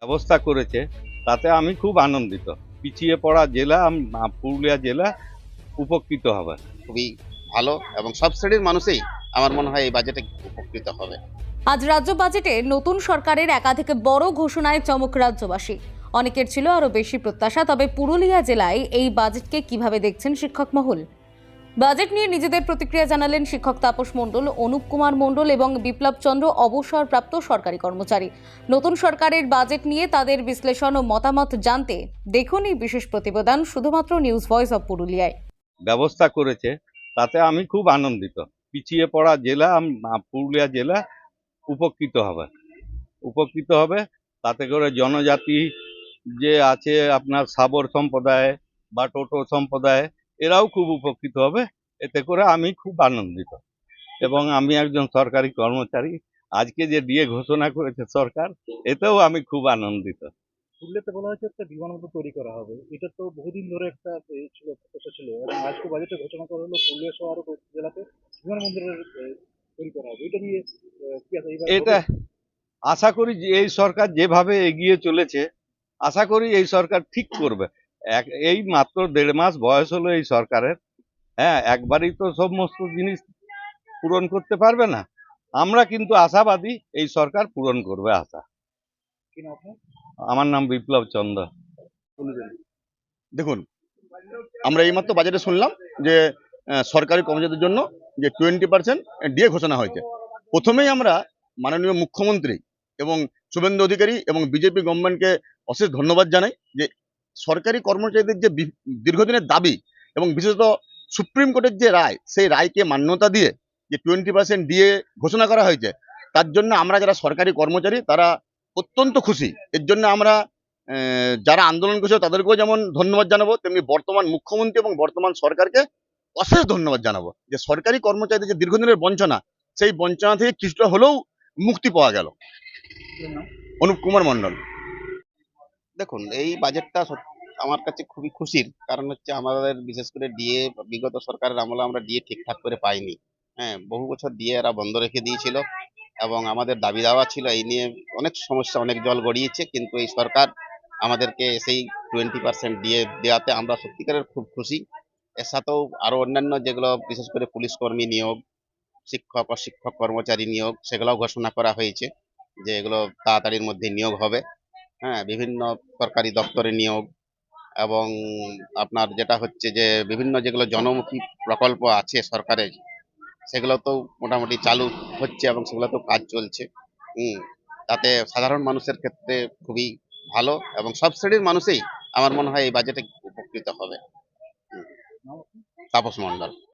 ব্যবস্থা করেছে তাতে আমি খুব আনন্দিত। পিছিয়ে পড়া জেলা পুরুলিয়া জেলা উপকৃত হবে। খুবই ভালো এবং সব শ্রেণীর মানুষই আমার মনে হয় এই বাজেটে উপকৃত হবে। আজ রাজ্য বাজেটে নতুন সরকারের একাধিক বড় ঘোষণায় চমক রাজ্যবাসী। অনেকের ছিল আরো বেশি প্রত্যাশা। তবে পুরুলিয়া জেলায় এই বাজেটকে কিভাবে দেখছেন শিক্ষক মহল? বাজেট নিয়ে নিজেদের প্রতিক্রিয়া জানালেন শিক্ষক তাপস মণ্ডল, অনুপ কুমার মণ্ডল এবং বিপ্লব চন্দ্র, অবসরপ্রাপ্ত সরকারি কর্মচারী। নতুন সরকারের বাজেট নিয়ে তাদের বিশ্লেষণ ও মতামত জানতে দেখুন এই বিশেষ প্রতিবেদন শুধুমাত্র নিউজ ভয়েস অব পুরুলিয়ায়। ব্যবস্থা করেছে তাতে আমি খুব আনন্দিত। পিছিয়ে পড়া জেলা পুরুলিয়া জেলা উপকৃত হবে। তাতে করে জনজাতি যে আছে আপনার সাবর সম্প্রদায় বা টোটো সম্প্রদায়, এরাও খুব উপকৃত হবে। এতে করে আমি খুব আনন্দিত এবং আমি একজন সরকারি কর্মচারী। আজকে যে ডিএ ঘোষণা করেছে সরকার, এতেও আমি খুব আনন্দিত। পুরুলিয়াতে বলা হয়েছে একটা বিমানবন্দর তৈরি করা হবে। এটা তো বহুদিন ধরে একটা ছিল, প্রত্যাশা ছিল, এবং আজকে বাজেটে ঘোষণা করা হলো পুরুলিয়া সহ আরো কয়েকটি জেলাতে বিমানবন্দরের তৈরি করা হবে। এটা নিয়ে কি আছে এইবার এটা আশা করি যে এই সরকার যেভাবে এগিয়ে চলেছে, আশা করি এই সরকার ঠিক করবে। এই মাত্র 1.5 মাস বয়স হলো এই সরকারের। হ্যাঁ, একবারই তো সমস্ত জিনিস পূরণ করতে পারবে না। আমরা কিন্তু আশাবাদী এই সরকার পূরণ করবে আশা। কি না আপনার আমার নাম বিপ্লব চন্দ্র। বলবেন? দেখুন, আমরা এইমাত্র বাজেটে শুনলাম যে সরকারি কর্মচারীদের জন্য যে 20% ডিএ ঘোষণা হয়েছে। প্রথমেই আমরা মাননীয় মুখ্যমন্ত্রী এবং শুভেন্দু অধিকারী এবং বিজেপি গভর্নমেন্টকে অশেষ ধন্যবাদ জানাই যে সরকারি কর্মচারীদের যে দীর্ঘদিনের দাবি এবং বিশেষত সুপ্রিম কোর্টের যে রায়, সেই রায়কে মান্যতা দিয়ে যে 20% ডিএ ঘোষণা করা হয়েছে, তার জন্য আমরা যারা সরকারি কর্মচারী তারা অত্যন্ত খুশি। এর জন্য আমরা যারা আন্দোলন করছে তাদেরকেও যেমন ধন্যবাদ জানাবো, তেমনি বর্তমান মুখ্যমন্ত্রী এবং বর্তমান সরকারকে অশেষ ধন্যবাদ জানাবো যে সরকারি কর্মচারীদের যে দীর্ঘদিনের বঞ্চনা, সেই বঞ্চনা থেকে কিছুটা হলেও মুক্তি পাওয়া গেল। অনুপ কুমার মণ্ডল। দেখুন, এই বাজেটটা আমার কাছে খুবই খুশির কারণ হচ্ছে আমাদের বিশেষ করে ডিএ বিগত সরকারের আমলে আমরা ডিএ ঠিকঠাক করে পাইনি। হ্যাঁ, বহু বছর ডিএ এরা বন্ধ রেখে দিয়েছিল এবং আমাদের দাবি দাওয়া ছিল এই নিয়ে অনেক সমস্যা, অনেক জল গড়িয়েছে, কিন্তু এই সরকার আমাদেরকে সেই 20% ডিএ দেওয়াতে আমরা সত্যিকারের খুব খুশি। এর সাথেও আরো অন্যান্য যেগুলো বিশেষ করে পুলিশ কর্মী নিয়োগ, শিক্ষক ও শিক্ষক কর্মচারী নিয়োগ, সেগুলোও ঘোষণা করা হয়েছে যে এগুলো তাড়াতাড়ির মধ্যে নিয়োগ হবে। হ্যাঁ, বিভিন্ন সরকারি দপ্তরে নিয়োগ এবং আপনার যেটা হচ্ছে যে বিভিন্ন যেগুলো জনমুখী প্রকল্প আছে সরকারের, সেগুলো তো মোটামুটি চালু হচ্ছে এবং সেগুলোতেও কাজ চলছে। তাতে সাধারণ মানুষের ক্ষেত্রে খুবই ভালো এবং সব শ্রেণীর মানুষই আমার মনে হয় এই বাজেটে উপকৃত হবে। তাপস মণ্ডল।